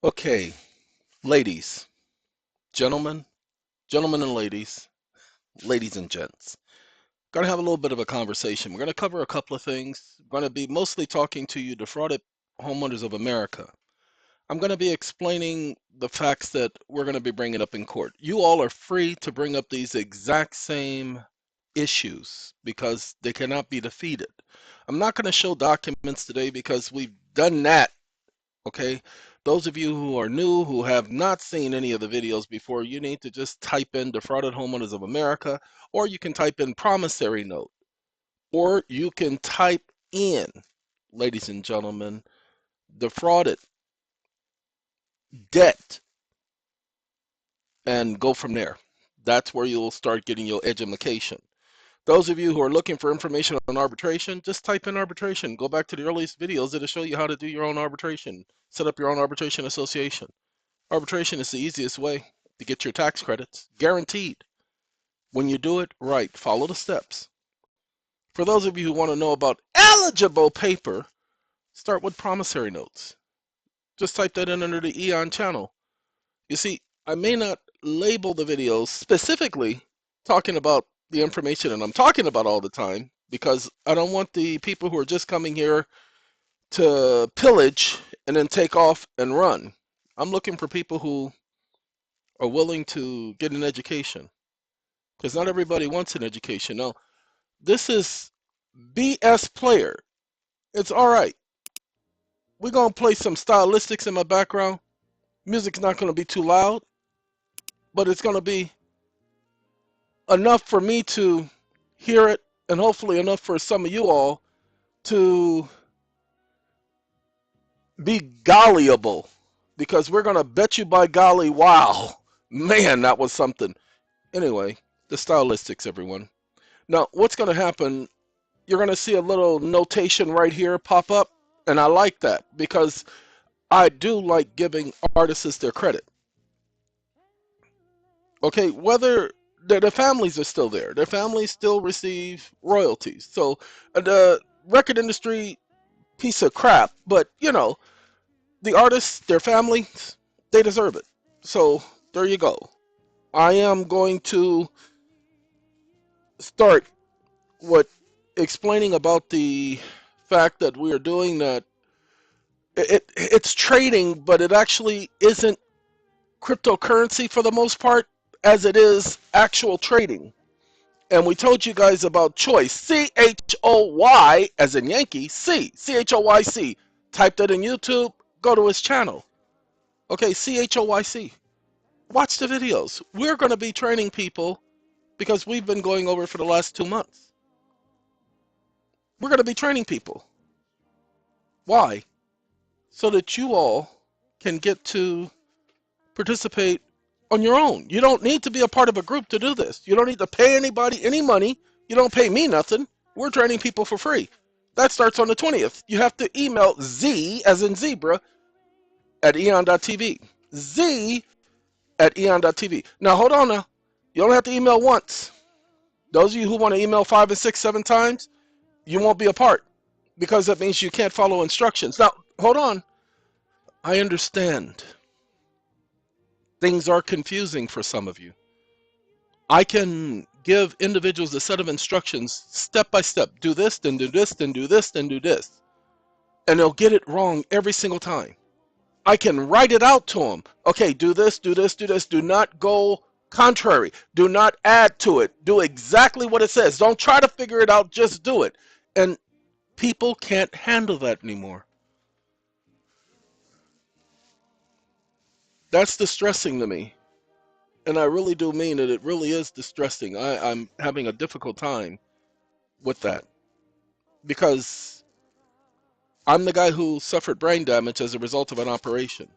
Okay, ladies, gentlemen, gentlemen and ladies, ladies and gents. Gonna have a little bit of a conversation. We're gonna cover a couple of things. Gonna be mostly talking to you defrauded homeowners of America. I'm gonna be explaining the facts that we're gonna be bringing up in court. You all are free to bring up these exact same issues because they cannot be defeated. I'm not gonna show documents today because we've done that. Okay, those of you who are new, who have not seen any of the videos before, you need to just type in defrauded homeowners of America, or you can type in promissory note, or you can type in, ladies and gentlemen, defrauded debt, and go from there. That's where you'll start getting your education. Those of you who are looking for information on arbitration, just type in arbitration. Go back to the earliest videos. It'll show you how to do your own arbitration. Set up your own arbitration association. Arbitration is the easiest way to get your tax credits, guaranteed. When you do it right, follow the steps. For those of you who want to know about eligible paper, start with promissory notes. Just type that in under the EeoN channel. You see, I may not label the videos specifically talking about the information that I'm talking about all the time because I don't want the people who are just coming here to pillage and then take off and run. I'm looking for people who are willing to get an education because not everybody wants an education. No, this is BS player. It's all right. We're going to play some stylistics in my background. Music's not going to be too loud, but it's going to be enough for me to hear it and hopefully enough for some of you all to be gollyable because we're going to bet you by golly, wow, man, that was something. Anyway, the stylistics, everyone. Now, what's going to happen, you're going to see a little notation right here pop up, and I like that because I do like giving artists their credit. Okay, whether the families are still there, their families still receive royalties. So the record industry, piece of crap, but you know, the artists, their families, they deserve it. So there you go. I am going to start what explaining about the fact that we are doing that. It's trading, but it actually isn't cryptocurrency for the most part, as it is actual trading. And we told you guys about choice, CHOY as in Yankee, CHOYC. Type that in YouTube, go to his channel. Okay, CHOYC. Watch the videos. We're going to be training people because we've been going over it for the last 2 months. We're going to be training people. Why? So that you all can get to participate on your own. You don't need to be a part of a group to do this. You don't need to pay anybody any money. You don't pay me nothing. We're training people for free. That starts on the 20th. You have to email Z as in zebra at eon.tv. Z at eon.tv. Now hold on now. You only have to email once. Those of you who want to email 5 and 6, 7 times, you won't be a part because that means you can't follow instructions. Now hold on. I understand. Things are confusing for some of you. I can give individuals a set of instructions step by step. Do this, then do this, then do this, then do this. And they'll get it wrong every single time. I can write it out to them. Okay, do this, do this, do this. Do not go contrary. Do not add to it. Do exactly what it says. Don't try to figure it out. Just do it. And people can't handle that anymore. That's distressing to me. And I really do mean that it really is distressing. I'm having a difficult time with that because I'm the guy who suffered brain damage as a result of an operation.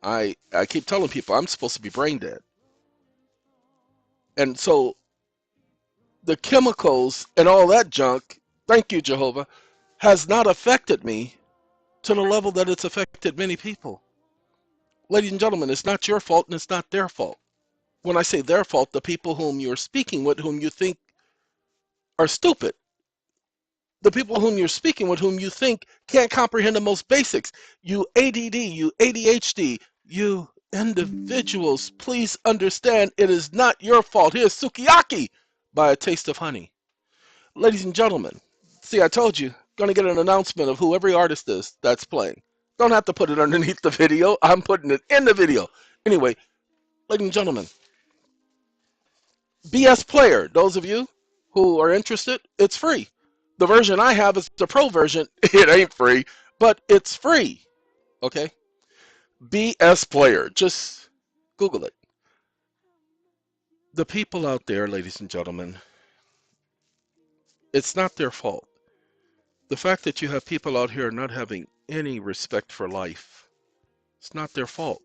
I keep telling people I'm supposed to be brain dead. And so the chemicals and all that junk, thank you, Jehovah, has not affected me to the level that it's affected many people. Ladies and gentlemen, it's not your fault and it's not their fault. When I say their fault, the people whom you're speaking with, whom you think are stupid. The people whom you're speaking with, whom you think can't comprehend the most basics. You ADD, you ADHD, You individuals, please understand it is not your fault. Here's Sukiyaki by A Taste of Honey. Ladies and gentlemen, see, I told you, going to get an announcement of who every artist is that's playing. Don't have to put it underneath the video. I'm putting it in the video. Anyway, ladies and gentlemen, BS Player, those of you who are interested, it's free. The version I have is the pro version. It ain't free, but it's free. Okay? BS Player. Just Google it. The people out there, ladies and gentlemen, it's not their fault. The fact that you have people out here not having any respect for life, it's not their fault.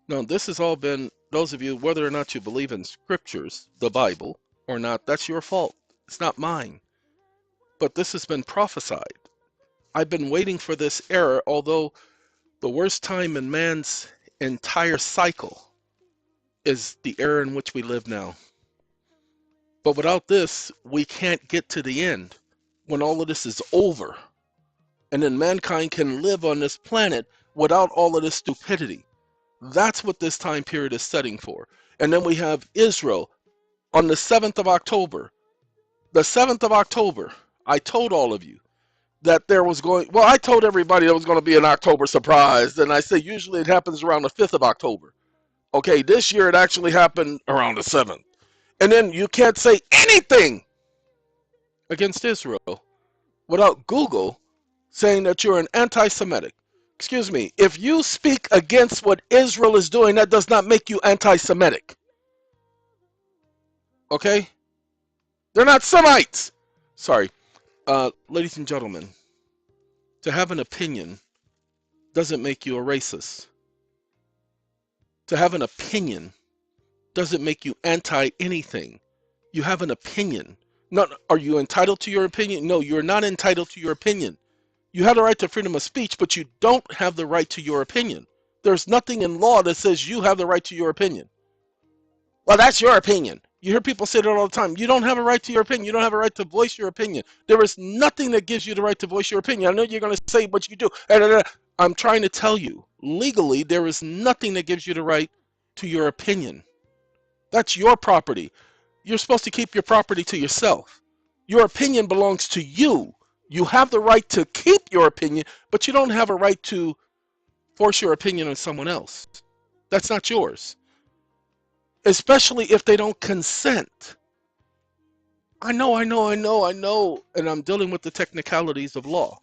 No, this has all been, those of you, whether or not you believe in scriptures, the Bible, or not, that's your fault. It's not mine. But this has been prophesied. I've been waiting for this era, although the worst time in man's entire cycle is the era in which we live now. But without this, we can't get to the end when all of this is over. And then mankind can live on this planet without all of this stupidity. That's what this time period is setting for. And then we have Israel on the 7th of October. The 7th of October, I told all of you that there was going, well, I told everybody there was going to be an October surprise. And I say usually it happens around the 5th of October. Okay, this year it actually happened around the 7th. And then you can't say anything against Israel without Google saying that you're an anti-Semitic. Excuse me, if you speak against what Israel is doing, that does not make you anti-Semitic. Okay? They're not Semites. Sorry. Ladies and gentlemen, to have an opinion doesn't make you a racist. To have an opinion doesn't make you anti-anything. You have an opinion. Not, are you entitled to your opinion? No, you're not entitled to your opinion. You have the right to freedom of speech, but you don't have the right to your opinion. There's nothing in law that says you have the right to your opinion. Well, that's your opinion. You hear people say that all the time. You don't have a right to your opinion. You don't have a right to voice your opinion. There is nothing that gives you the right to voice your opinion. I know you're going to say what you do. I'm trying to tell you, legally, there is nothing that gives you the right to your opinion. That's your property. You're supposed to keep your property to yourself. Your opinion belongs to you. You have the right to keep your opinion, but you don't have a right to force your opinion on someone else. That's not yours. Especially if they don't consent. I know, and I'm dealing with the technicalities of law.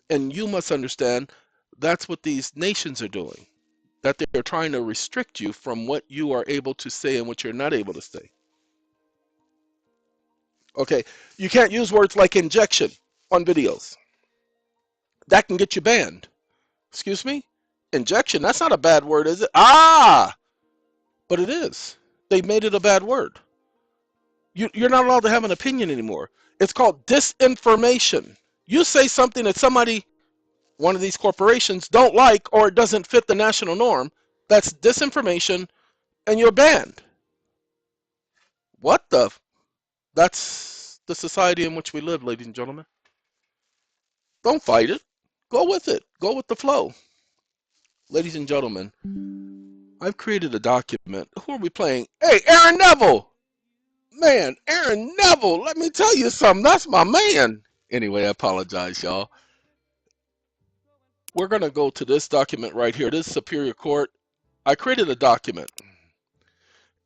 And you must understand that's what these nations are doing. That they're trying to restrict you from what you are able to say and what you're not able to say. Okay, you can't use words like injection on videos. That can get you banned. Excuse me? Injection, that's not a bad word, is it? Ah! But it is. They made it a bad word. You're not allowed to have an opinion anymore. It's called disinformation. You say something that somebody, one of these corporations, don't like or it doesn't fit the national norm, that's disinformation and you're banned. What the? That's the society in which we live, ladies and gentlemen. Don't fight it. Go with it. Go with the flow. Ladies and gentlemen, I've created a document. Who are we playing? Hey, Aaron Neville! Man, Aaron Neville, let me tell you something. That's my man. Anyway, I apologize, y'all. We're going to go to this document right here. This is Superior Court. I created a document.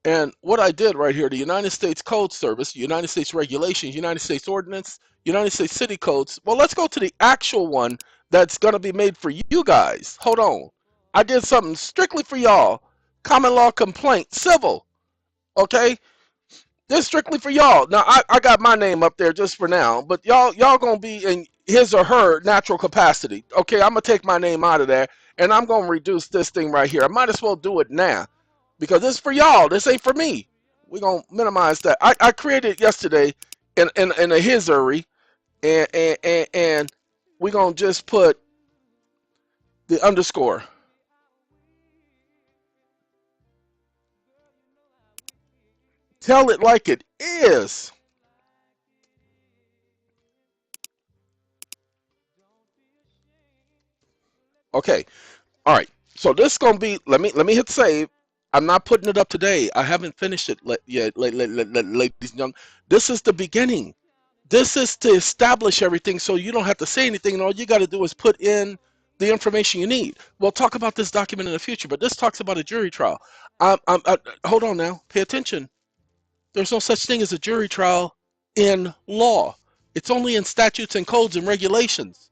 And what I did right here, the United States Code Service, United States Regulations, United States Ordinance, United States City Codes. Well, let's go to the actual one that's going to be made for you guys. Hold on. I did something strictly for y'all. Common law complaint, civil. Okay? This is strictly for y'all. Now, I got my name up there just for now, but y'all going to be in his or her natural capacity. Okay, I'm going to take my name out of there, and I'm going to reduce this thing right here. I might as well do it now because this is for y'all. This ain't for me. We're going to minimize that. I created it yesterday in a history, and we're going to just put the underscore. Tell it like it is. Okay. All right. So this is gonna be. Let me hit save. I'm not putting it up today. I haven't finished it yet, ladies and gentlemen. This is the beginning. This is to establish everything, so you don't have to say anything, and all you got to do is put in the information you need. We'll talk about this document in the future, but this talks about a jury trial. Hold on now. Pay attention. There's no such thing as a jury trial in law. It's only in statutes and codes and regulations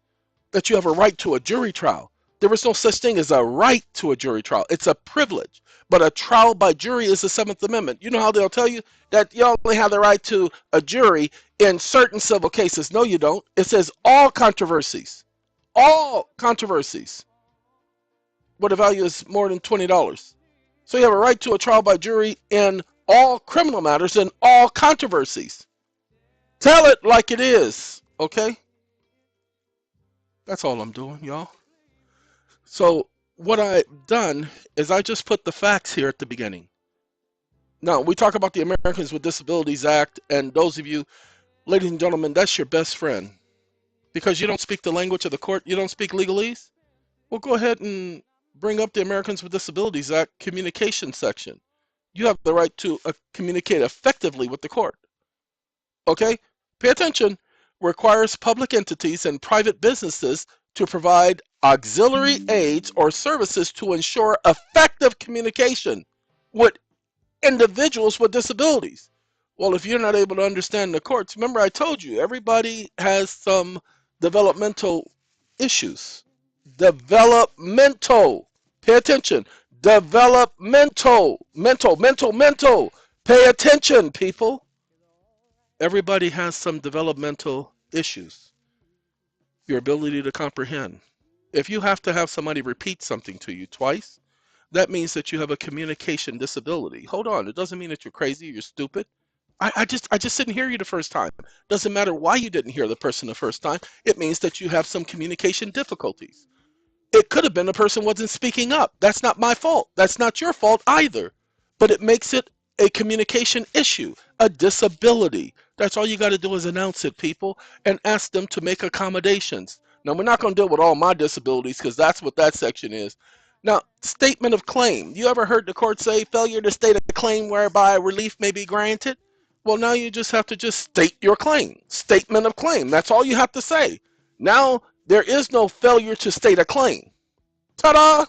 that you have a right to a jury trial. There is no such thing as a right to a jury trial. It's a privilege. But a trial by jury is the Seventh Amendment. You know how they'll tell you that you only have the right to a jury in certain civil cases. No, you don't. It says all controversies. All controversies where the value is more than $20. So you have a right to a trial by jury in all criminal matters and all controversies. Tell it like it is, okay? That's all I'm doing, y'all. So what I've done is I just put the facts here at the beginning. Now, we talk about the Americans with Disabilities Act, and those of you, ladies and gentlemen, that's your best friend. Because you don't speak the language of the court, you don't speak legalese, well, go ahead and bring up the Americans with Disabilities Act communication section. You have the right to communicate effectively with the court. Okay? Pay attention. Requires public entities and private businesses to provide auxiliary aids or services to ensure effective communication with individuals with disabilities. Well, if you're not able to understand the courts, remember I told you, everybody has some developmental issues. Developmental. Pay attention. Developmental. Mental. Pay attention, people. Everybody has some developmental issues. Your ability to comprehend. If you have to have somebody repeat something to you twice, that means that you have a communication disability. Hold on, it doesn't mean that you're crazy, you're stupid. I just didn't hear you the first time. Doesn't matter why you didn't hear the person the first time. It means that you have some communication difficulties. It could have been the person wasn't speaking up. That's not my fault. That's not your fault either. But it makes it a communication issue, a disability. That's all you got to do is announce it, people, and ask them to make accommodations. Now, we're not going to deal with all my disabilities because that's what that section is. Now, statement of claim. You ever heard the court say failure to state a claim whereby relief may be granted? Well, now you just have to just state your claim. Statement of claim. That's all you have to say. Now, there is no failure to state a claim. Ta-da!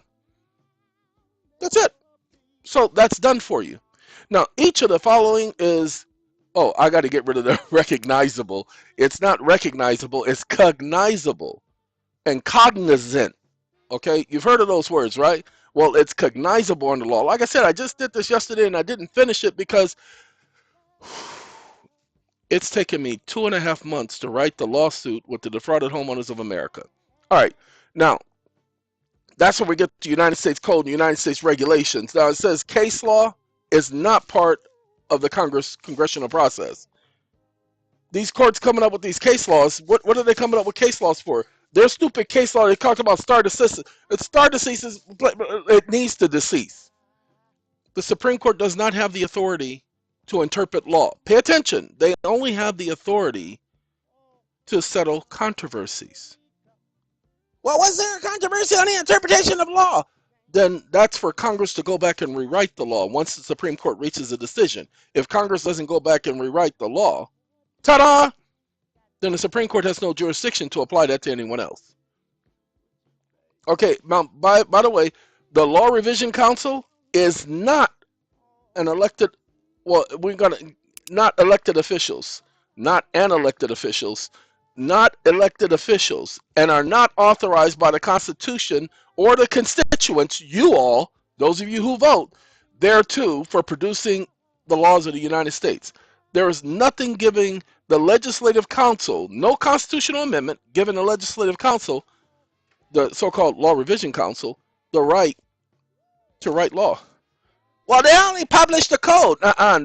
That's it. So that's done for you. Now, each of the following is, oh, I got to get rid of the recognizable. It's not recognizable, it's cognizable and cognizant. Okay, you've heard of those words, right? Well, it's cognizable under law. Like I said, I just did this yesterday and I didn't finish it because it's taken me 2.5 months to write the lawsuit with the Defrauded Homeowners of America. All right, now, that's where we get to United States Code and United States regulations. Now, it says case law is not part of the congressional process. These courts coming up with these case laws, what are they coming up with case laws for? Their stupid case law, they talk about stare decisis. Stare decisis, it needs to decease. The Supreme Court does not have the authority to interpret law. Pay attention. They only have the authority to settle controversies. Well, was there a controversy on the interpretation of law? Then that's for Congress to go back and rewrite the law once the Supreme Court reaches a decision. If Congress doesn't go back and rewrite the law, ta-da! Then the Supreme Court has no jurisdiction to apply that to anyone else. Okay, now, by the way, the Law Revision Council is not an elected, well, we're going to, not elected officials, not unelected officials, not elected officials, and are not authorized by the Constitution or the constituents, you all, those of you who vote, thereto for producing the laws of the United States. There is nothing giving the Legislative Council, no constitutional amendment giving the Legislative Council, the so-called Law Revision Council, the right to write law. Well, they only publish the code.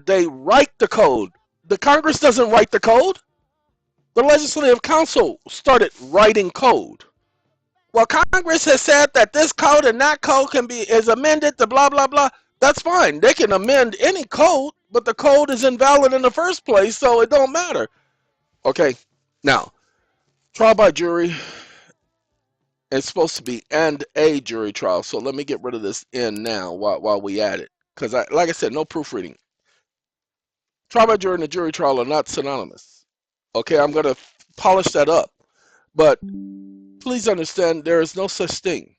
They write the code. The Congress doesn't write the code. The Legislative Council started writing code. Well, Congress has said that this code and that code is amended to blah, blah, blah. That's fine. They can amend any code, but the code is invalid in the first place, so it don't matter. Okay, now, trial by jury It's supposed to be and a jury trial. So let me get rid of this "in" now while we at it, because like I said, no proofreading. Trial by jury and a jury trial are not synonymous. Okay, I'm gonna polish that up, but please understand there is no such thing.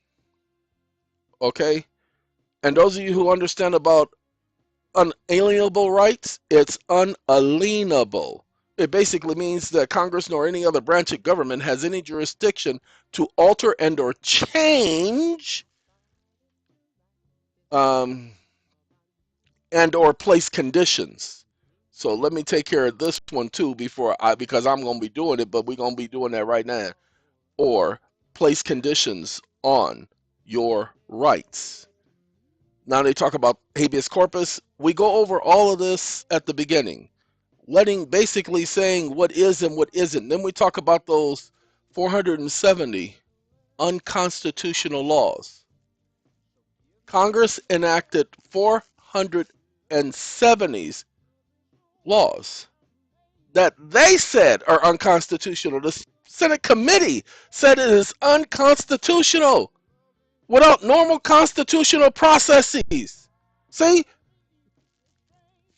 Okay, and those of you who understand about unalienable rights, it's unalienable. It basically means that Congress nor any other branch of government has any jurisdiction to alter and or change um, and or place conditions. So let me take care of this one too because I'm going to be doing it, but we're going to be doing that right now. Or place conditions on your rights. Now they talk about habeas corpus. We go over all of this at the beginning, basically saying what is and what isn't. Then we talk about those 470 unconstitutional laws. Congress enacted 470 laws that they said are unconstitutional. The Senate committee said it is unconstitutional without normal constitutional processes. See,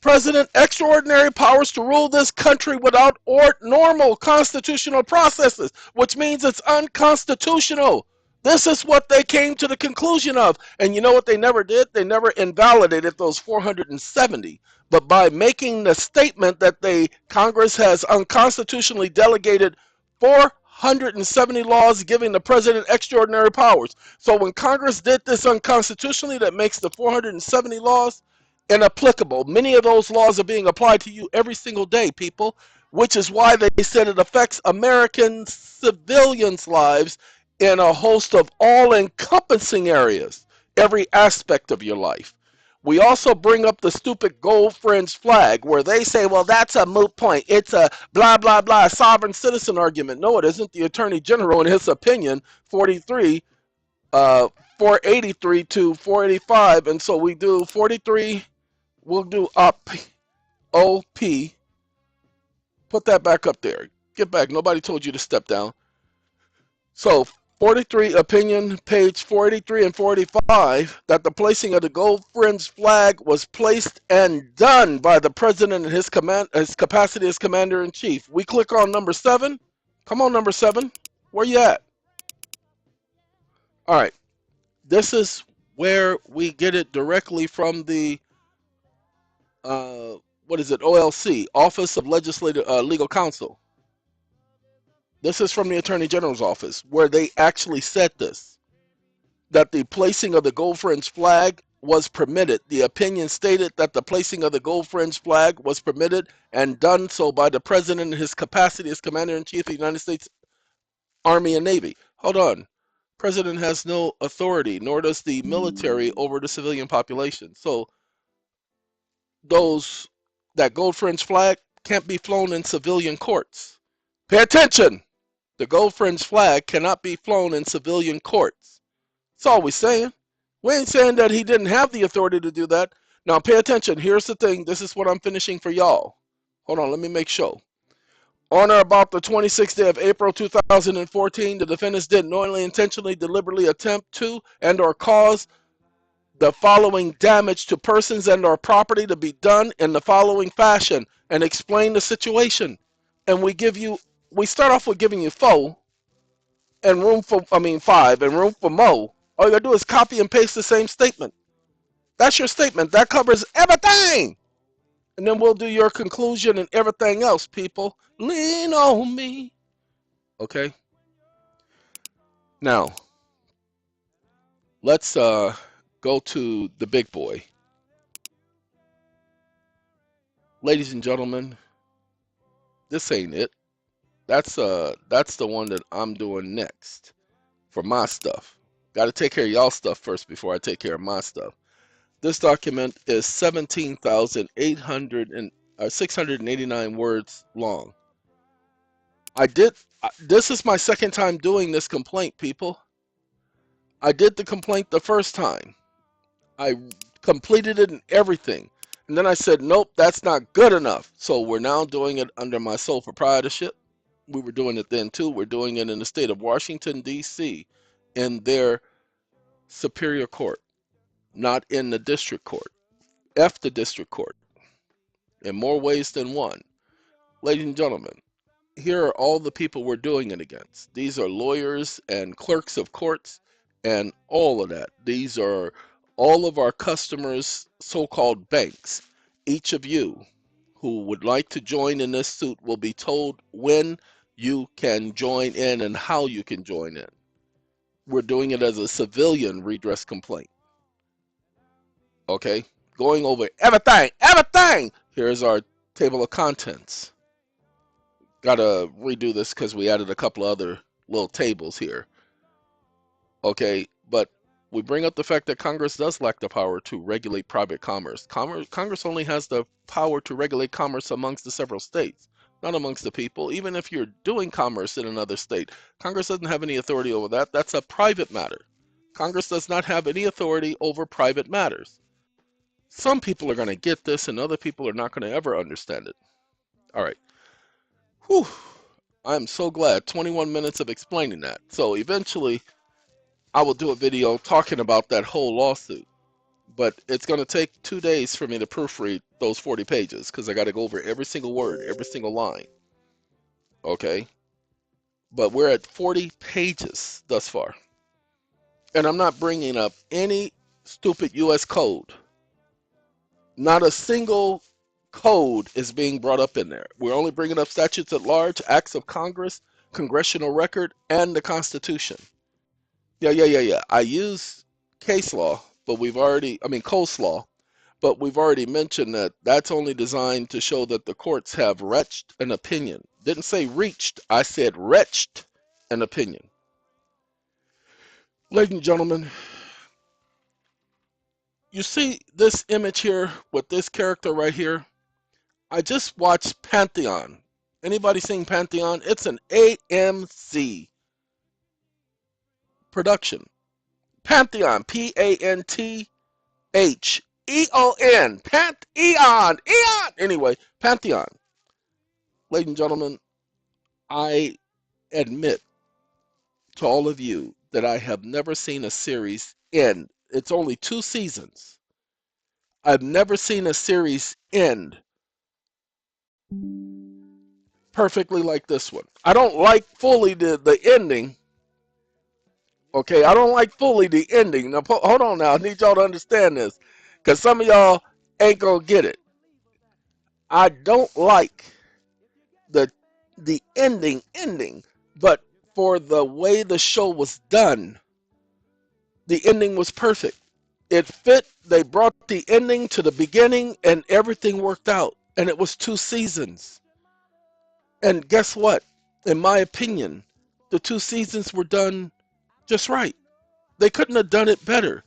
President, extraordinary powers to rule this country without normal constitutional processes, which means it's unconstitutional. This is what they came to the conclusion of. And you know what they never did? They never invalidated those 470. But by making the statement that Congress has unconstitutionally delegated 470 laws giving the president extraordinary powers. So when Congress did this unconstitutionally, that makes the 470 laws inapplicable. Many of those laws are being applied to you every single day, people, which is why they said it affects American civilians' lives in a host of all-encompassing areas, every aspect of your life. We also bring up the stupid gold fringe flag where they say, well, that's a moot point. It's a blah, blah, blah, sovereign citizen argument. No, it isn't. The Attorney General, in his opinion, 483 to 485. And so we do 43, we'll do OP. Put that back up there. Get back. Nobody told you to step down. So 43 opinion, page 483 and 485, that the placing of the gold fringe flag was placed and done by the president in his capacity as commander-in-chief. We click on number 7. Come on, number 7. Where you at? All right. This is where we get it directly from the what is it? OLC, Office of Legislative Legal Counsel. This is from the Attorney General's office, where they actually said this, that the placing of the gold fringe flag was permitted. The opinion stated that the placing of the gold fringe flag was permitted and done so by the president in his capacity as commander-in-chief of the United States Army and Navy. Hold on. President has no authority, nor does the military, over the civilian population. So that gold fringe flag can't be flown in civilian courts. Pay attention. The gold fringe flag cannot be flown in civilian courts. That's all we're saying. We ain't saying that he didn't have the authority to do that. Now pay attention. Here's the thing. This is what I'm finishing for y'all. Hold on. Let me make sure. On or about the 26th day of April 2014, the defendants did knowingly, intentionally, deliberately attempt to and or cause the following damage to persons and or property to be done in the following fashion, and explain the situation. And we start off with giving you 4 and 5 and room for more. All you gotta do is copy and paste the same statement. That's your statement. That covers everything. And then we'll do your conclusion and everything else, people. Lean on me. Okay? Now, let's go to the big boy. Ladies and gentlemen, this ain't it. That's the one that I'm doing next for my stuff. Got to take care of y'all stuff first before I take care of my stuff. This document is 689 words long. This is my second time doing this complaint, people. I did the complaint the first time. I completed it and everything. And then I said, nope, that's not good enough. So we're now doing it under my sole proprietorship. We were doing it then too. We're doing it in the state of Washington, D.C. in their superior court, not in the district court. F the district court in more ways than one. Ladies and gentlemen, here are all the people we're doing it against. These are lawyers and clerks of courts and all of that. These are all of our customers, so-called banks. Each of you who would like to join in this suit will be told when you can join in and how you can join in. We're doing it as a civilian redress complaint. Okay? Going over everything. Here's our table of contents. Gotta redo this because we added a couple of other little tables here. Okay, but we bring up the fact that Congress does lack the power to regulate private commerce. Congress only has the power to regulate commerce amongst the several states, not amongst the people. Even if you're doing commerce in another state, Congress doesn't have any authority over that. That's a private matter. Congress does not have any authority over private matters. Some people are going to get this and other people are not going to ever understand it. All right. Whew. I'm so glad. 21 minutes of explaining that. So eventually, I will do a video talking about that whole lawsuit. But it's going to take 2 days for me to proofread those 40 pages because I got to go over every single word, every single line. Okay? But we're at 40 pages thus far. And I'm not bringing up any stupid U.S. code. Not a single code is being brought up in there. We're only bringing up statutes at large, acts of Congress, congressional record, and the Constitution. Yeah. I use case law, but coleslaw, but we've already mentioned that that's only designed to show that the courts have retched an opinion. Didn't say reached, I said retched an opinion. Ladies and gentlemen, you see this image here with this character right here? I just watched Pantheon. Anybody seen Pantheon? It's an AMC production. Pantheon, Pantheon, Pantheon, EeoN. Anyway, Pantheon. Ladies and gentlemen, I admit to all of you that I have never seen a series end. It's only 2 seasons. I've never seen a series end perfectly like this one. I don't like fully the ending. Okay, I don't like fully the ending. Now, hold on now. I need y'all to understand this because some of y'all ain't going to get it. I don't like the ending, but for the way the show was done, the ending was perfect. It fit. They brought the ending to the beginning and everything worked out. And it was 2 seasons. And guess what? In my opinion, the 2 seasons were done just right. They couldn't have done it better.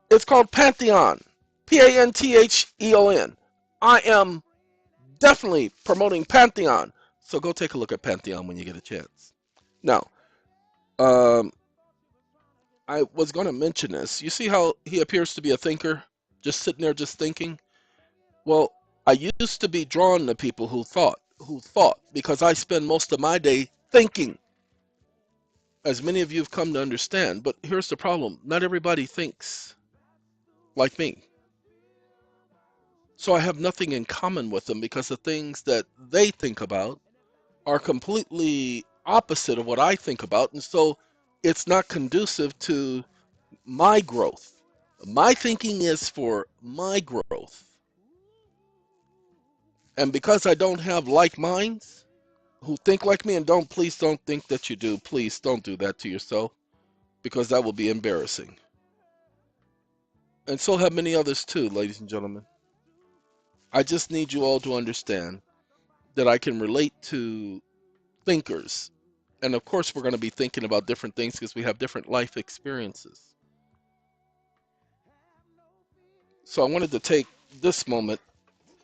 It's called Pantheon. Pantheon. I am definitely promoting Pantheon. So go take a look at Pantheon when you get a chance. Now, I was going to mention this. You see how he appears to be a thinker? Just sitting there just thinking? Well, I used to be drawn to people who thought, because I spend most of my day thinking, as many of you have come to understand. But here's the problem. Not everybody thinks like me. So I have nothing in common with them because the things that they think about are completely opposite of what I think about. And so it's not conducive to my growth. My thinking is for my growth. And because I don't have like minds who think like me, and please don't think that you do. Please don't do that to yourself because that will be embarrassing. And so have many others too, ladies and gentlemen. I just need you all to understand that I can relate to thinkers. And of course, we're going to be thinking about different things because we have different life experiences. So I wanted to take this moment.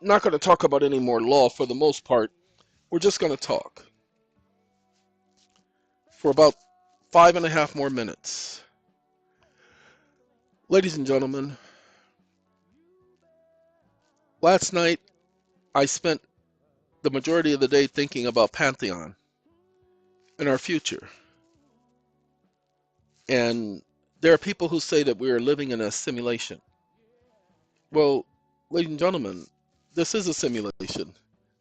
I'm not going to talk about any more law for the most part. We're just going to talk for about 5.5 more minutes. Ladies and gentlemen, last night I spent the majority of the day thinking about Pantheon and our future. And there are people who say that we are living in a simulation. Well, ladies and gentlemen, this is a simulation.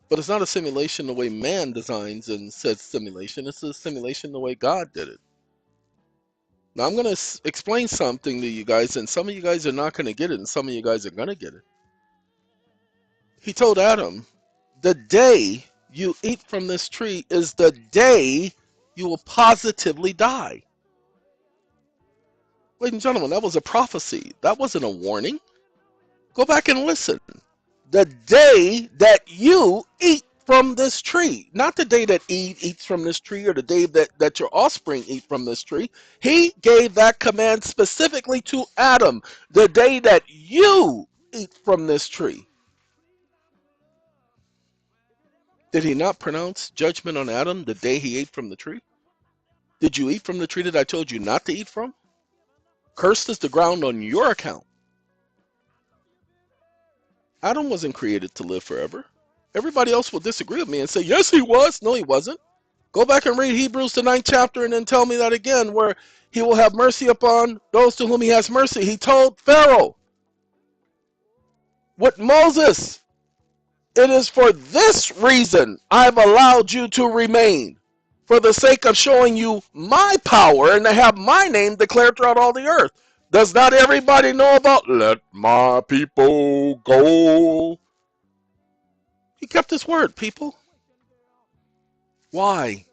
But it's not a simulation the way man designs and says simulation. It's a simulation the way God did it. Now, I'm going to explain something to you guys, and some of you guys are not going to get it, and some of you guys are going to get it. He told Adam, the day you eat from this tree is the day you will positively die. Ladies and gentlemen, that was a prophecy. That wasn't a warning. Go back and listen. The day that you eat from this tree, not the day that Eve eats from this tree or the day that your offspring eat from this tree. He gave that command specifically to Adam, the day that you eat from this tree. Did he not pronounce judgment on Adam the day he ate from the tree? Did you eat from the tree that I told you not to eat from? Cursed is the ground on your account. Adam wasn't created to live forever. Everybody else will disagree with me and say, yes, he was. No, he wasn't. Go back and read Hebrews, the 9th chapter, and then tell me that again, where he will have mercy upon those to whom he has mercy. He told Pharaoh with Moses, it is for this reason I've allowed you to remain, for the sake of showing you my power and to have my name declared throughout all the earth. Does not everybody know about let my people go? He kept his word, people. Why?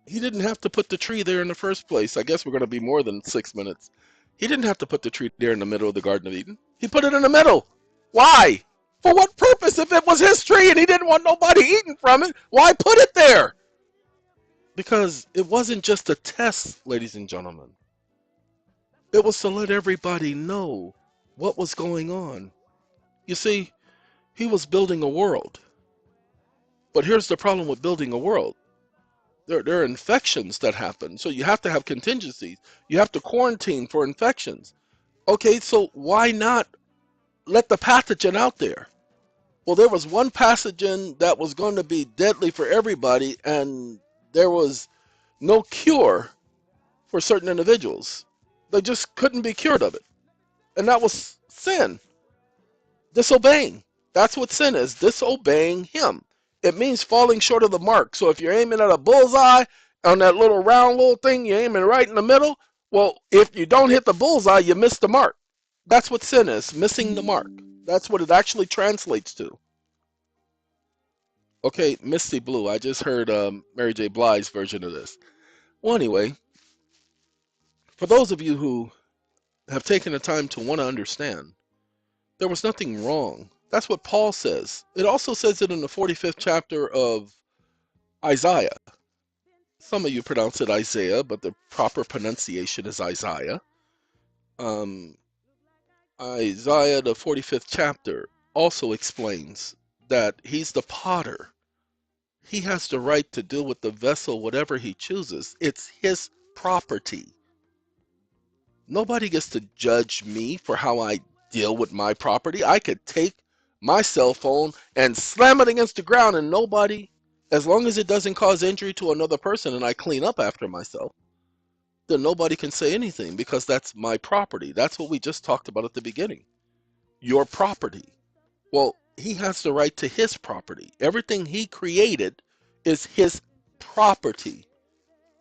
He didn't have to put the tree there in the first place. I guess we're going to be more than 6 minutes. He didn't have to put the tree there in the middle of the Garden of Eden. He put it in the middle. Why? For what purpose? If it was his tree and he didn't want nobody eating from it, why put it there? Because it wasn't just a test, ladies and gentlemen. It was to let everybody know what was going on. You see, he was building a world. But here's the problem with building a world. There are infections that happen, so you have to have contingencies. You have to quarantine for infections. Okay, so why not let the pathogen out there? Well, there was one pathogen that was going to be deadly for everybody, and there was no cure for certain individuals. They just couldn't be cured of it. And that was sin. Disobeying. That's what sin is, disobeying him. It means falling short of the mark. So if you're aiming at a bullseye on that little round little thing, you're aiming right in the middle. Well, if you don't hit the bullseye, you miss the mark. That's what sin is, missing the mark. That's what it actually translates to. Okay, Misty Blue. I just heard Mary J. Blige's version of this. Well, anyway, for those of you who have taken the time to want to understand, there was nothing wrong. That's what Paul says. It also says it in the 45th chapter of Isaiah. Some of you pronounce it Isaiah, but the proper pronunciation is Isaiah. Isaiah, the 45th chapter, also explains that he's the potter. He has the right to do with the vessel whatever he chooses. It's his property. Nobody gets to judge me for how I deal with my property. I could take my cell phone and slam it against the ground and nobody, as long as it doesn't cause injury to another person and I clean up after myself, then nobody can say anything because that's my property. That's what we just talked about at the beginning. Your property. Well, he has the right to his property. Everything he created is his property.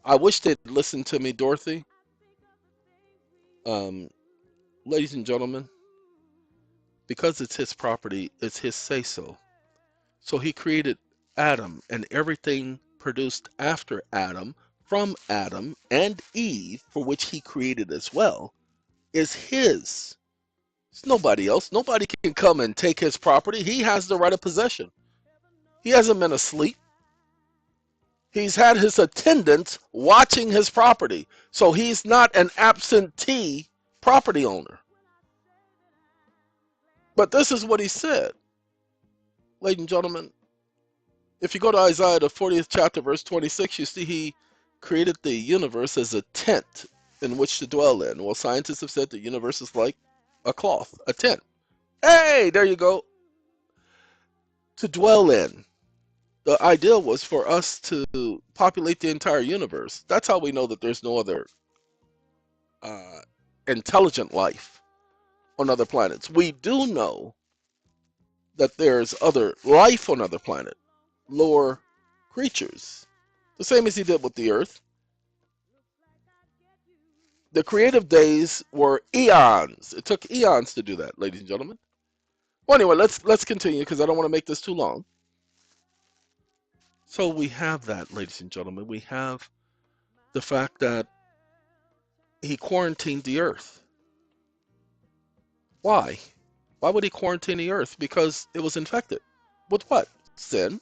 I wish they'd listen to me, Dorothy. Ladies and gentlemen, because it's his property, it's his say-so. So he created Adam, and everything produced after Adam, from Adam and Eve, for which he created as well, is his. It's nobody else. Nobody can come and take his property. He has the right of possession. He hasn't been asleep. He's had his attendants watching his property. So he's not an absentee property owner. But this is what he said. Ladies and gentlemen, if you go to Isaiah, the 40th chapter, verse 26, you see he created the universe as a tent in which to dwell in. Well, scientists have said the universe is like a cloth, a tent. Hey, there you go. To dwell in. The idea was for us to populate the entire universe. That's how we know that there's no other uh, intelligent life on other planets. We do know that there's other life on other planets, lower creatures, the same as he did with the Earth. The creative days were eons. It took eons to do that, ladies and gentlemen. Well, anyway, let's continue because I don't want to make this too long. So we have that, ladies and gentlemen. We have the fact that he quarantined the Earth. Why? Why would he quarantine the Earth? Because it was infected. With what? Sin.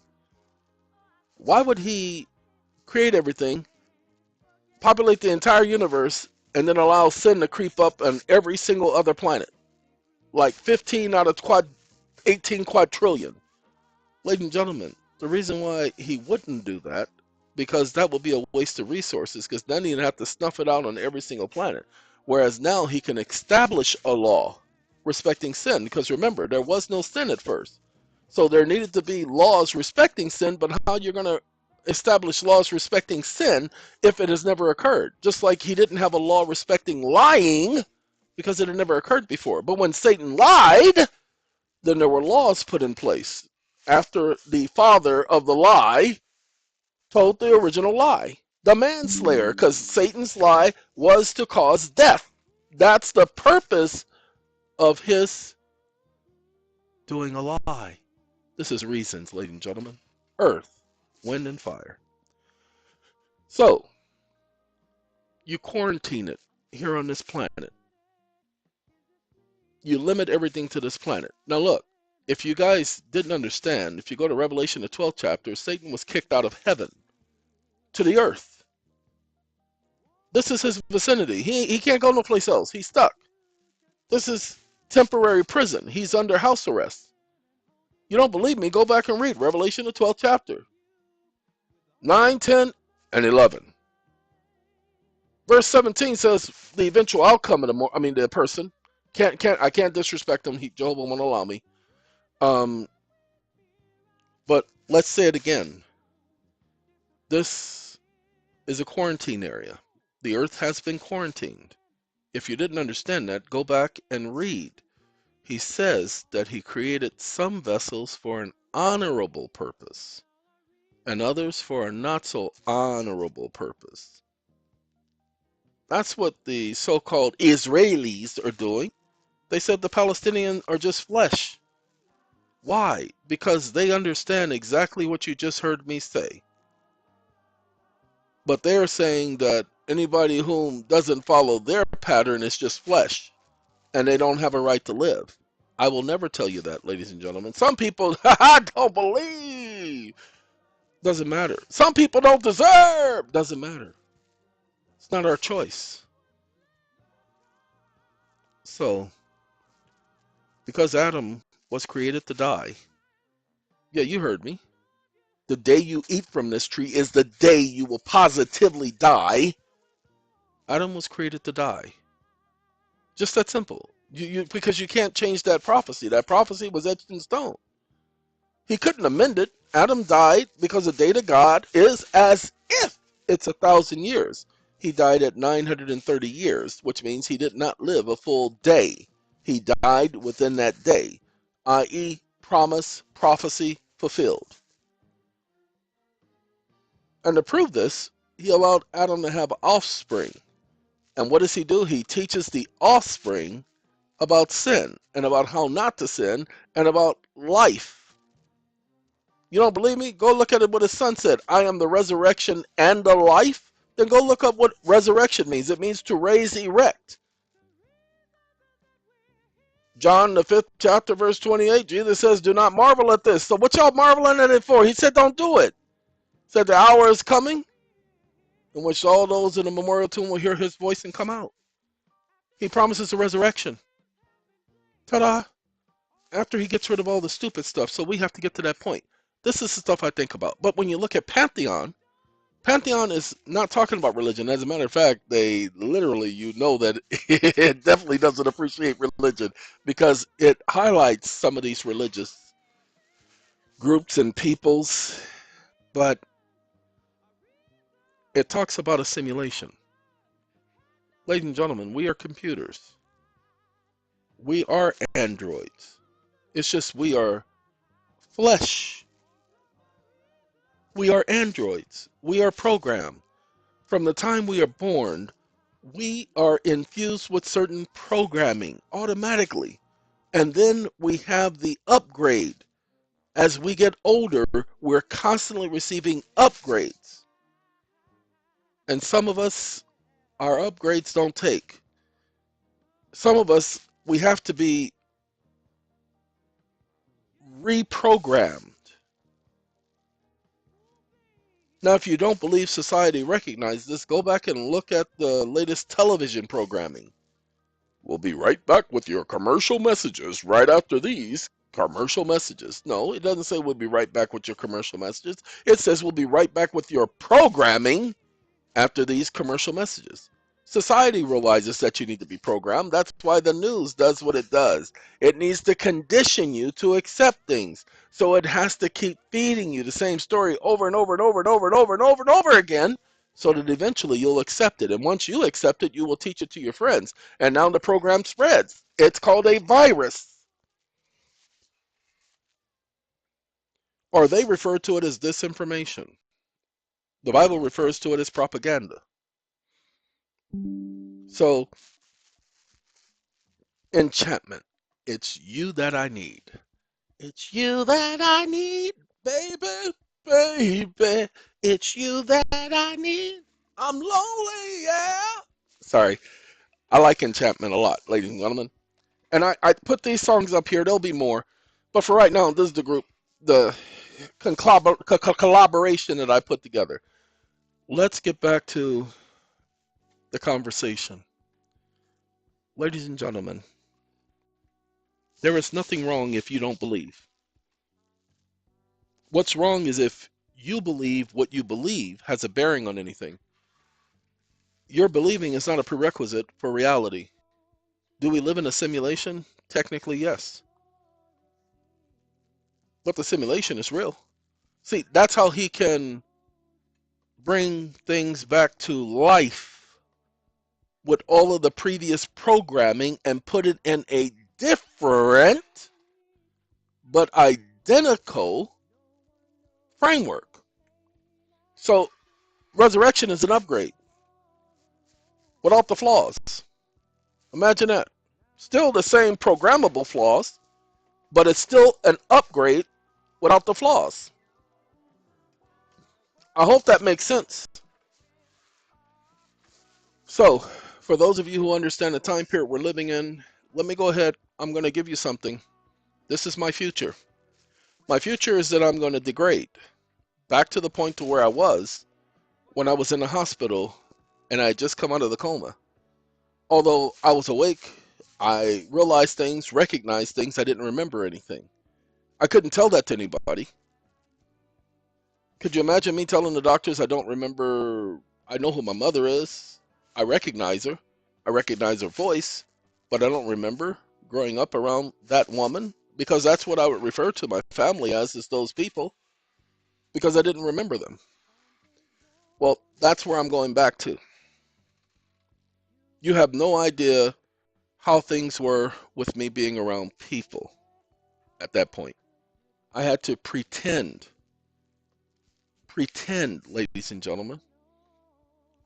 Why would he create everything, populate the entire universe, and then allow sin to creep up on every single other planet? Like 15 out of 18 quadrillion. Ladies and gentlemen, the reason why he wouldn't do that, because that would be a waste of resources, because then he'd have to snuff it out on every single planet. Whereas now he can establish a law respecting sin, because remember, there was no sin at first. So there needed to be laws respecting sin, but how you're going to establish laws respecting sin if it has never occurred? Just like he didn't have a law respecting lying, because it had never occurred before. But when Satan lied, then there were laws put in place after the father of the lie told the original lie, the manslayer, because Satan's lie was to cause death. That's the purpose of his doing a lie. This is reasons, ladies and gentlemen. Earth, wind, and fire. So, you quarantine it here on this planet. You limit everything to this planet. Now look, if you guys didn't understand, if you go to Revelation, the 12th chapter, Satan was kicked out of heaven to the earth. This is his vicinity. He can't go no place else. He's stuck. This is temporary prison. He's under house arrest. You don't believe me? Go back and read Revelation, the 12th chapter. 9, 10, and 11. Verse 17 says the eventual outcome of the person. I can't disrespect him. Jehovah won't allow me. But let's say it again. This is a quarantine area. The earth has been quarantined. If you didn't understand that, go back and read. He says that he created some vessels for an honorable purpose and others for a not so honorable purpose. That's what the so-called Israelis are doing. They said the Palestinians are just flesh. Why? Because they understand exactly what you just heard me say. But they're saying that anybody whom doesn't follow their pattern is just flesh, and they don't have a right to live. I will never tell you that, ladies and gentlemen. Some people don't believe. Doesn't matter. Some people don't deserve. Doesn't matter. It's not our choice. So, because Adam was created to die. Yeah, you heard me. The day you eat from this tree is the day you will positively die. Adam was created to die. Just that simple. Because you can't change that prophecy. That prophecy was etched in stone. He couldn't amend it. Adam died because the day to God is as if it's 1,000 years. He died at 930 years, which means he did not live a full day. He died within that day, i.e., promise, prophecy fulfilled. And to prove this, he allowed Adam to have offspring. And what does he do? He teaches the offspring about sin and about how not to sin and about life. You don't believe me? Go look at it what his son said. I am the resurrection and the life. Then go look up what resurrection means. It means to raise erect. John, the 5th chapter, verse 28, Jesus says, do not marvel at this. So what y'all marveling at it for? He said, don't do it. He said, the hour is coming in which all those in the memorial tomb will hear his voice and come out. He promises a resurrection. Ta-da! After he gets rid of all the stupid stuff. So we have to get to that point. This is the stuff I think about. But when you look at Pantheon, Pantheon is not talking about religion. As a matter of fact, they literally, you know that it definitely doesn't appreciate religion because it highlights some of these religious groups and peoples but it talks about a simulation. Ladies and gentlemen, we are computers. We are androids. It's just we are flesh. We are androids. We are programmed. From the time we are born, we are infused with certain programming automatically. And then we have the upgrade. As we get older, we're constantly receiving upgrades. And some of us, our upgrades don't take. Some of us, we have to be reprogrammed. Now, if you don't believe society recognizes this, go back and look at the latest television programming. We'll be right back with your commercial messages right after these commercial messages. No, it doesn't say we'll be right back with your commercial messages. It says we'll be right back with your programming after these commercial messages. Society realizes that you need to be programmed. That's why the news does what it does. It needs to condition you to accept things. So it has to keep feeding you the same story over and over and over and over and over and over and over again so that eventually you'll accept it. And once you accept it, you will teach it to your friends. And now the program spreads. It's called a virus. Or they refer to it as disinformation. The Bible refers to it as propaganda. So, enchantment. It's you that I need. It's you that I need, baby, baby. It's you that I need. I'm lonely, yeah. Sorry, I like enchantment a lot, ladies and gentlemen. And I put these songs up here. There'll be more. But for right now, this is the group, the collaboration that I put together. Let's get back to the conversation. Ladies and gentlemen, there is nothing wrong if you don't believe. What's wrong is if you believe what you believe has a bearing on anything. Your believing is not a prerequisite for reality. Do we live in a simulation? Technically, yes. But the simulation is real. See, that's how he can bring things back to life with all of the previous programming and put it in a different but identical framework. So, resurrection is an upgrade without the flaws. Imagine that. Still the same programmable flaws, but it's still an upgrade without the flaws. I hope that makes sense. So, for those of you who understand the time period we're living in, let me go ahead. I'm going to give you something. This is my future. My future is that I'm going to degrade back to the point to where I was when I was in the hospital and I had just come out of the coma. Although I was awake, I realized things, recognized things, I didn't remember anything. I couldn't tell that to anybody. Could you imagine me telling the doctors I don't remember? I know who my mother is. I recognize her. I recognize her voice, but I don't remember growing up around that woman because that's what I would refer to my family as, is those people, because I didn't remember them. Well, that's where I'm going back to. You have no idea how things were with me being around people at that point. I had to pretend, ladies and gentlemen.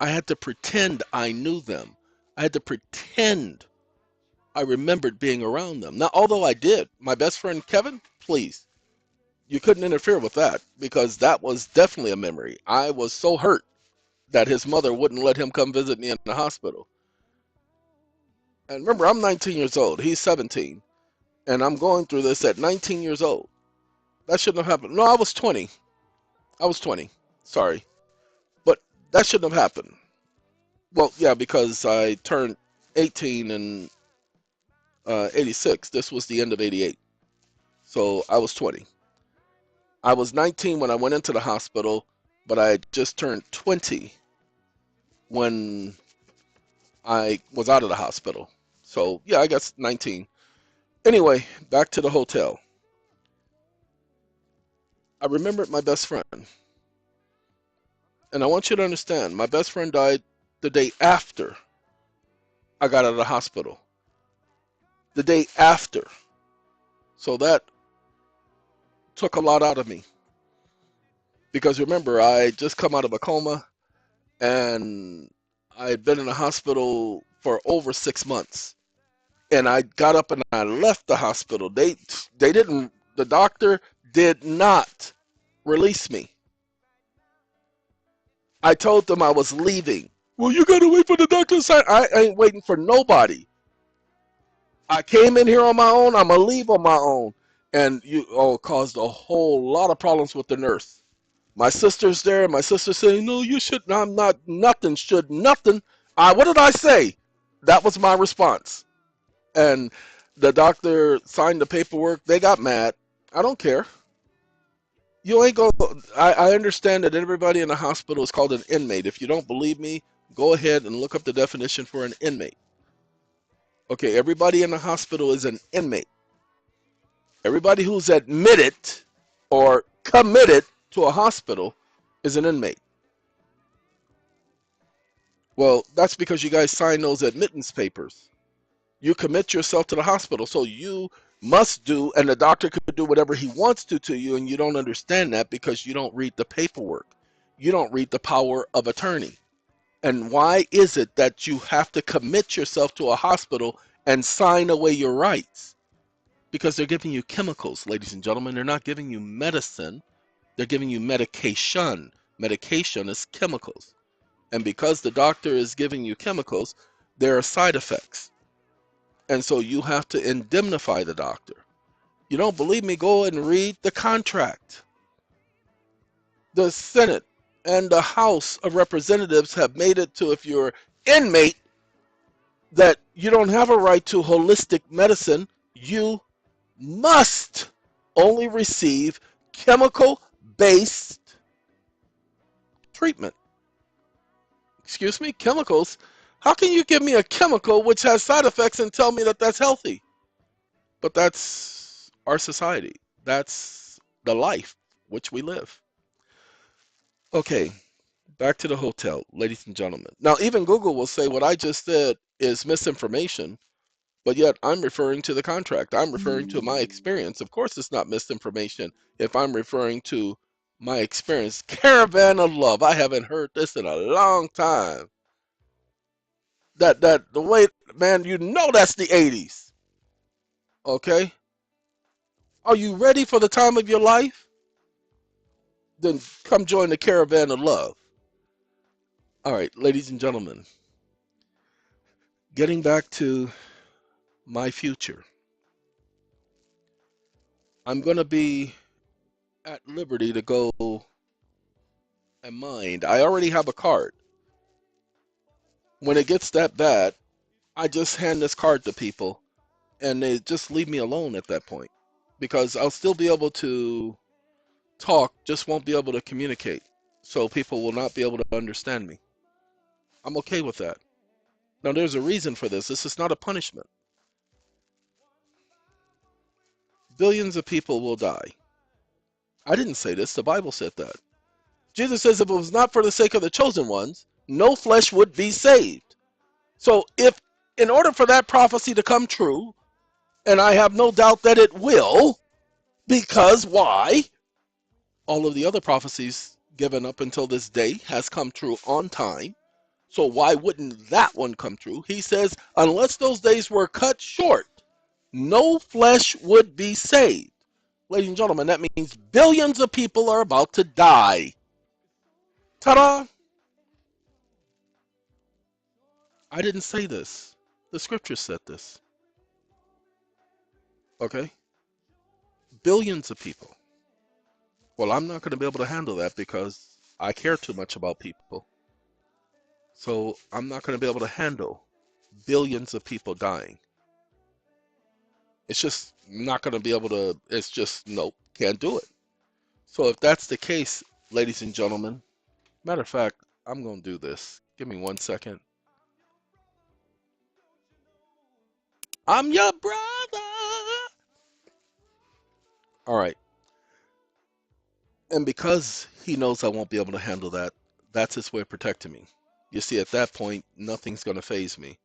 I had to pretend I knew them. I had to pretend I remembered being around them. Now, although I did, my best friend Kevin, please, you couldn't interfere with that because that was definitely a memory. I was so hurt that his mother wouldn't let him come visit me in the hospital. And remember, I'm 19 years old. He's 17. And I'm going through this at 19 years old. That shouldn't have happened. No, I was 20. I was 20. Sorry. But that shouldn't have happened. Well, yeah, because I turned 18 in 86. This was the end of 88. So I was 20. I was 19 when I went into the hospital, but I had just turned 20 when I was out of the hospital. So, yeah, I guess 19. Anyway, back to the hotel. I remembered my best friend. And I want you to understand, my best friend died the day after I got out of the hospital. The day after. So that took a lot out of me. Because remember, I just come out of a coma and I had been in the hospital for over 6 months. And I got up and I left the hospital. The doctor did not release me. I told them I was leaving. Well, you gotta wait for the doctor to sign. I ain't waiting for nobody. I came in here on my own. I'm gonna leave on my own. And caused a whole lot of problems with the nurse. My sister's there. My sister's saying, "No, you shouldn't. I'm not. Nothing should. Nothing." What did I say? That was my response. And the doctor signed the paperwork. They got mad. I don't care. You ain't go. I understand that everybody in the hospital is called an inmate. If you don't believe me, go ahead and look up the definition for an inmate. Okay, everybody in the hospital is an inmate. Everybody who's admitted or committed to a hospital is an inmate. Well, that's because you guys sign those admittance papers. You commit yourself to the hospital, so you must do, and the doctor could do whatever he wants to you, and you don't understand that because you don't read the paperwork. You don't read the power of attorney. And why is it that you have to commit yourself to a hospital and sign away your rights? Because they're giving you chemicals, ladies and gentlemen. They're not giving you medicine. They're giving you medication. Medication is chemicals. And because the doctor is giving you chemicals, there are side effects. And so you have to indemnify the doctor. You don't believe me? Go and read the contract. The Senate and the House of Representatives have made it to, if you're inmate, that you don't have a right to holistic medicine. You must only receive chemical-based treatment. Excuse me, chemicals? How can you give me a chemical which has side effects and tell me that that's healthy? But that's our society. That's the life which we live. Okay, back to the hotel, ladies and gentlemen. Now, even Google will say what I just said is misinformation, but yet I'm referring to the contract. I'm referring to my experience. Of course, it's not misinformation if I'm referring to my experience. Caravan of Love. I haven't heard this in a long time. That the way, man, you know that's the 80s. Okay? Are you ready for the time of your life? Then come join the Caravan of Love. All right, ladies and gentlemen, getting back to my future. I'm going to be at liberty to go and mind. I already have a card. When it gets that bad, I just hand this card to people and they just leave me alone at that point because I'll still be able to talk, just won't be able to communicate. So people will not be able to understand me. I'm okay with that. Now, there's a reason for this. This is not a punishment. Billions of people will die. I didn't say this. The Bible said that. Jesus says if it was not for the sake of the chosen ones, no flesh would be saved. So if, in order for that prophecy to come true, and I have no doubt that it will, because why? All of the other prophecies given up until this day has come true on time. So why wouldn't that one come true? He says, unless those days were cut short, no flesh would be saved. Ladies and gentlemen, that means billions of people are about to die. Ta-da! I didn't say this. The scripture said this. Okay? Billions of people. Well, I'm not going to be able to handle that because I care too much about people. So I'm not going to be able to handle billions of people dying. It's just not going to be able to, it's just, nope, can't do it. So if that's the case, ladies and gentlemen, matter of fact, I'm going to do this. Give me 1 second. I'm your brother. All right. And because he knows I won't be able to handle that, That's its way of protecting me. You see, at that point, nothing's going to faze me.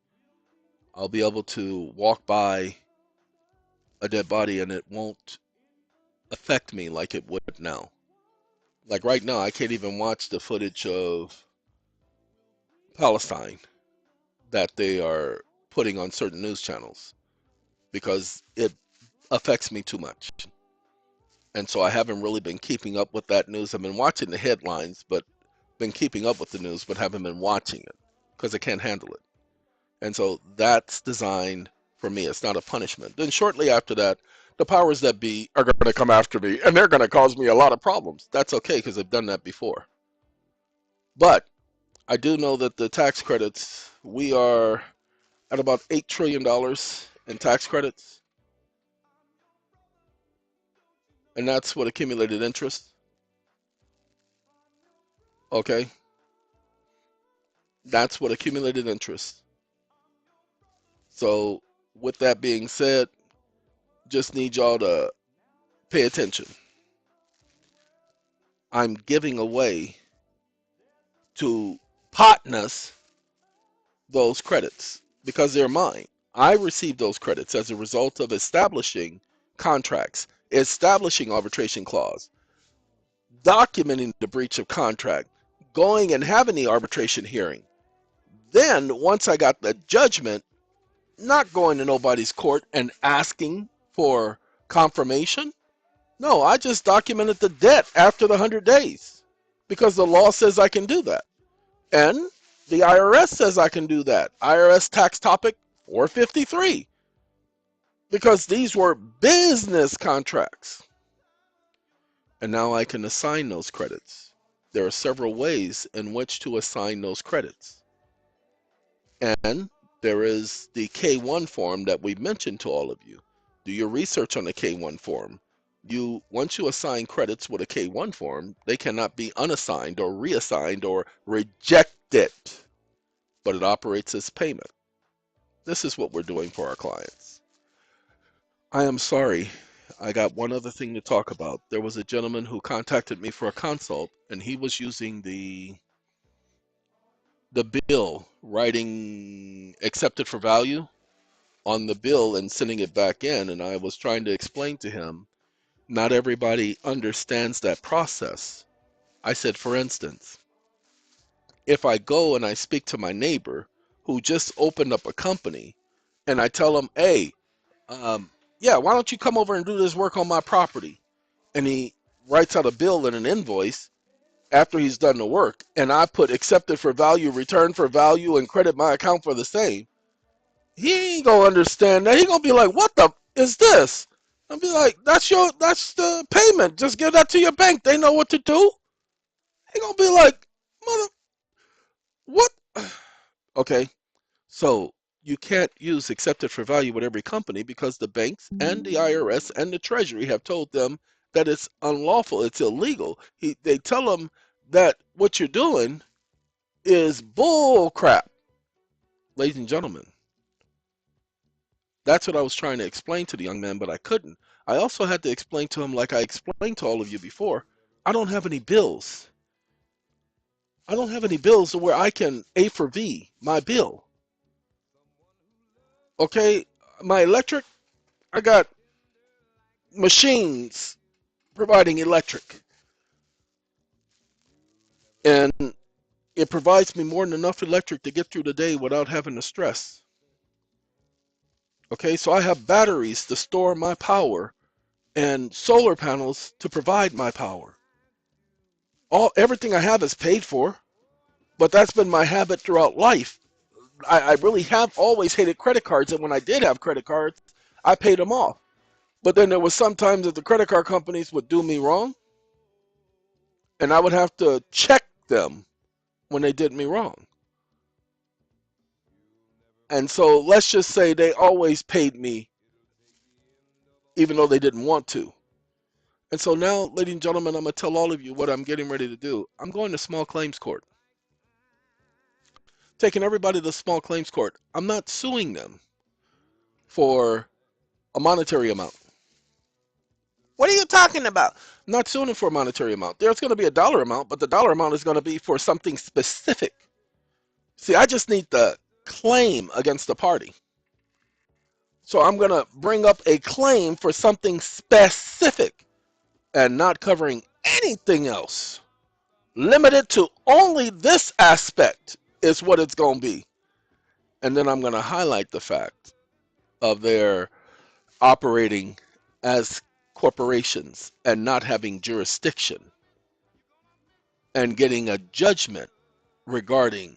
I'll be able to walk by a dead body and it won't affect me like it would now. Like right now, I can't even watch the footage of Palestine that they are putting on certain news channels because it affects me too much. And so I haven't really been keeping up with that news. I've been watching the headlines, but been keeping up with the news, but haven't been watching it because I can't handle it. And so that's designed for me. It's not a punishment. Then shortly after that, the powers that be are going to come after me and they're going to cause me a lot of problems. That's okay because I've done that before. But I do know that the tax credits, we are at about $8 trillion in tax credits. And that's what accumulated interest. Okay. That's what accumulated interest. So with that being said, just need y'all to pay attention. I'm giving away to partners those credits because they're mine. I received those credits as a result of establishing contracts, establishing arbitration clause, documenting the breach of contract, going and having the arbitration hearing. Then, once I got the judgment, not going to nobody's court and asking for confirmation. No, I just documented the debt after the 100 days because the law says I can do that. And the IRS says I can do that. IRS tax topic 453. Because these were business contracts. And now I can assign those credits. There are several ways in which to assign those credits. And there is the K1 form that we mentioned to all of you. Do your research on the K1 form. Once you assign credits with a K1 form, they cannot be unassigned or reassigned or rejected, but it operates as payment. This is what we're doing for our clients. I am sorry. I got one other thing to talk about. There was a gentleman who contacted me for a consult, and he was using the bill, writing accepted for value on the bill and sending it back in. And I was trying to explain to him, not everybody understands that process. I said, for instance, if I go and I speak to my neighbor who just opened up a company and I tell him, hey, yeah, why don't you come over and do this work on my property? And he writes out a bill and an invoice after he's done the work, and I put accepted for value, return for value, and credit my account for the same. He ain't gonna understand that. He gonna be like, what the is this? I'll be like, that's the payment. Just give that to your bank. They know what to do. He gonna be like, mother, what? Okay, so you can't use accepted for value with every company because the banks and the IRS and the Treasury have told them that it's unlawful, it's illegal. They tell them that what you're doing is bull crap. Ladies and gentlemen, that's what I was trying to explain to the young man, but I couldn't. I also had to explain to him, like I explained to all of you before, I don't have any bills. I don't have any bills where I can A for V my bill. Okay, my electric, I got machines providing electric. And it provides me more than enough electric to get through the day without having to stress. Okay, so I have batteries to store my power and solar panels to provide my power. Everything I have is paid for, but that's been my habit throughout life. I really have always hated credit cards, and when I did have credit cards, I paid them off. But then there was sometimes that the credit card companies would do me wrong, and I would have to check them when they did me wrong. And so let's just say they always paid me even though they didn't want to. And so now, ladies and gentlemen, I'm going to tell all of you what I'm getting ready to do. I'm going to small claims court. Taking everybody to small claims court. I'm not suing them for a monetary amount. What are you talking about? Not suing for a monetary amount. There's going to be a dollar amount, but the dollar amount is going to be for something specific. See, I just need the claim against the party. So I'm going to bring up a claim for something specific and not covering anything else. Limited to only this aspect is what it's going to be. And then I'm going to highlight the fact of their operating as corporations and not having jurisdiction and getting a judgment regarding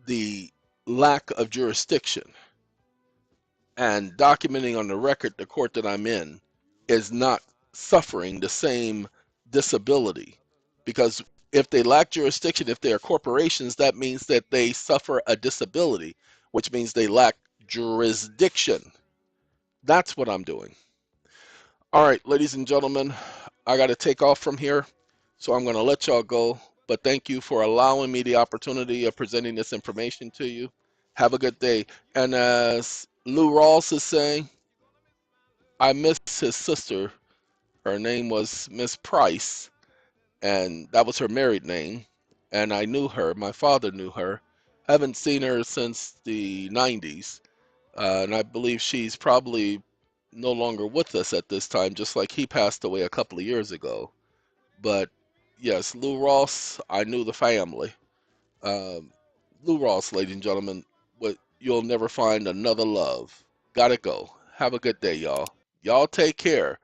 the lack of jurisdiction and documenting on the record the court that I'm in is not suffering the same disability. Because if they lack jurisdiction, if they are corporations, that means that they suffer a disability, which means they lack jurisdiction. That's what I'm doing. All right, ladies and gentlemen, I got to take off from here, so I'm going to let y'all go. But thank you for allowing me the opportunity of presenting this information to you. Have a good day. And as Lou Rawls is saying, I miss his sister. Her name was Miss Price, and that was her married name. And I knew her. My father knew her. Haven't seen her since the 90s. And I believe she's probably no longer with us at this time, just like he passed away a couple of years ago. But yes, Lou Ross, I knew the family. Um, Lou Ross, ladies and gentlemen, what you'll never find another love. Gotta go. Have a good day, y'all. Y'all take care.